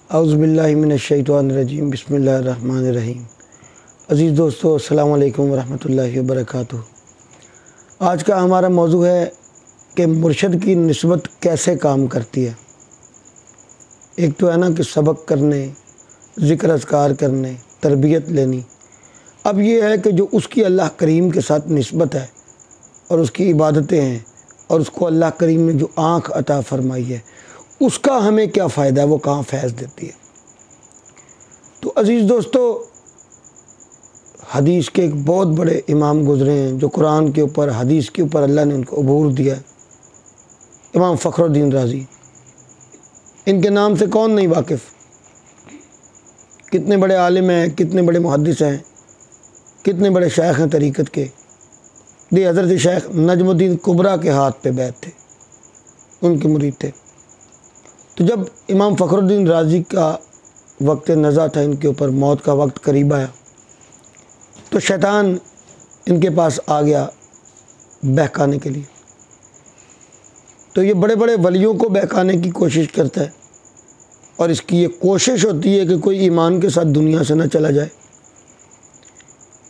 औज़ुबिल्लाहि मिनश्शैतानिर्रजीम बिस्मिल्लाहिर्रहमानिर्रहीम। अज़ीज़ दोस्तों, अस्सलामु अलैकुम वरहमतुल्लाहि वबरकातुहू। आज का हमारा मौजू है कि मुर्शद की निस्बत कैसे काम करती है। एक तो है ना कि सबक करने, ज़िक्र अज़कार करने, तरबियत लेनी। अब ये है कि जो उसकी अल्लाह करीम के साथ निस्बत है और उसकी इबादतें हैं और उसको अल्लाह करीम ने जो आँख अता फ़रमाई है उसका हमें क्या फ़ायदा है, वो कहाँ फैज़ देती है। तो अज़ीज़ दोस्तों, हदीस के एक बहुत बड़े इमाम गुज़रे हैं जो कुरान के ऊपर, हदीस के ऊपर अल्लाह ने उनको अबूर दिया है। इमाम फ़खरुद्दीन राज़ी, इनके नाम से कौन नहीं वाकिफ़। कितने बड़े आलिम हैं, कितने बड़े मुहद्दिस हैं, कितने बड़े शेख हैं तरीक़त के। ये हज़रत शेख नजमुद्दीन कुबरा के हाथ पे बैठ थे, उनके मुरीद थे। तो जब इमाम फ़खरुद्दीन राज़ी का वक्त नज़ा था, इनके ऊपर मौत का वक्त करीब आया, तो शैतान इनके पास आ गया बहकाने के लिए। तो ये बड़े बड़े वलियों को बहकाने की कोशिश करता है और इसकी ये कोशिश होती है कि कोई ईमान के साथ दुनिया से न चला जाए।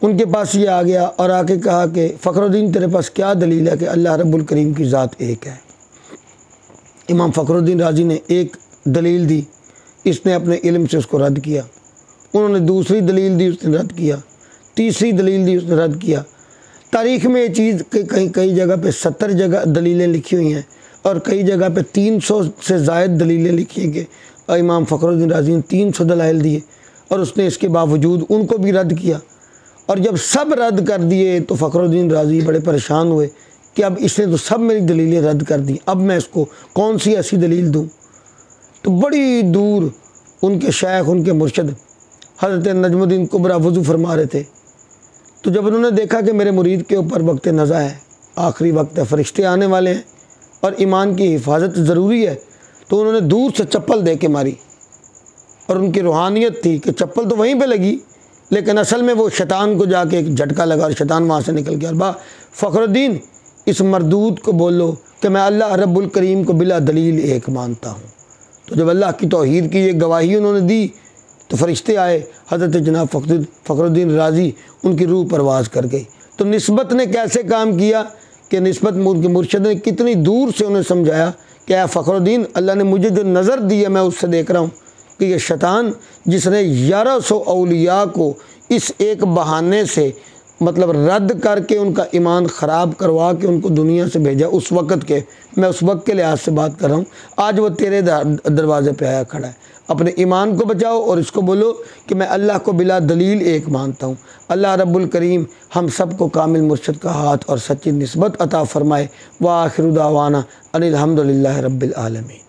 उनके पास ये आ गया और आके कहा कि फ़खरुद्दीन, तेरे पास क्या दलील है कि अल्लाह रब्बुल करीम की ज़ात एक है। इमाम फ़खरुद्दीन राज़ी ने एक दलील दी, इसने अपने इल्म से उसको रद्द किया। उन्होंने दूसरी दलील दी, उसने रद्द किया। तीसरी दलील दी, उसने रद्द किया। तारीख़ में ये चीज़ कई जगह पे 70 जगह दलीलें लिखी हुई हैं और कई जगह पे 300 से ज़ायद दलीलें लिखी हैं कि इमाम फ़खरुद्दीन राज़ी ने 300 दलाइल दिए और उसने इसके बावजूद उनको भी रद्द किया। और जब सब रद्द कर दिए तो फ़खरुद्दीन राज़ी बड़े परेशान हुए कि अब इसने तो सब मेरी दलीलें रद्द कर दी, अब मैं इसको कौन सी ऐसी दलील दूँ। तो बड़ी दूर उनके शेख, उनके मुर्शद हज़रत नजमुद्दीन कुबरा वज़ू फरमा रहे थे। तो जब उन्होंने देखा कि मेरे मुरीद के ऊपर वक्त नज़ा है, आखिरी वक्त है, फ़रिश्ते आने वाले हैं और ईमान की हिफाजत ज़रूरी है, तो उन्होंने दूर से चप्पल दे के मारी। और उनकी रूहानियत थी कि चप्पल तो वहीं पे लगी, लेकिन असल में वो शैतान को जाके एक झटका लगा और शैतान वहाँ से निकल गया। बा फ़खरुद्दीन, इस मरदूद को बोलो कि मैं अल्लाह रब्बुल करीम को बिला दलील एक मानता हूँ। तो जब अल्लाह की तौहीद की ये गवाही उन्होंने दी तो फ़रिश्ते आए, हज़रत जनाब फ़खरुद्दीन राज़ी, उनकी रूह परवाज़ कर गई। तो निस्बत ने कैसे काम किया कि निस्बत के मुर्शद ने कितनी दूर से उन्हें समझाया कि ऐ फ़खरुद्दीन, अल्लाह ने मुझे जो नज़र दी है मैं उससे देख रहा हूँ कि ये शैतान जिसने 1100 औलिया को इस एक बहाने से मतलब रद्द करके उनका ईमान ख़राब करवा के उनको दुनिया से भेजा, उस वक़्त के, मैं उस वक्त के लिहाज से बात कर रहा हूँ, आज वो तेरे दरवाज़े पे आया खड़ा है। अपने ईमान को बचाओ और इसको बोलो कि मैं अल्लाह को बिला दलील एक मानता हूँ। अल्लाह रब्बुल करीम हम सब को कामिल मुर्शद का हाथ और सच्ची निस्बत अता फ़रमाए। व आखिरु दावाना अनिल हम्दुलिल्लाहि रब्बिल आलमीन।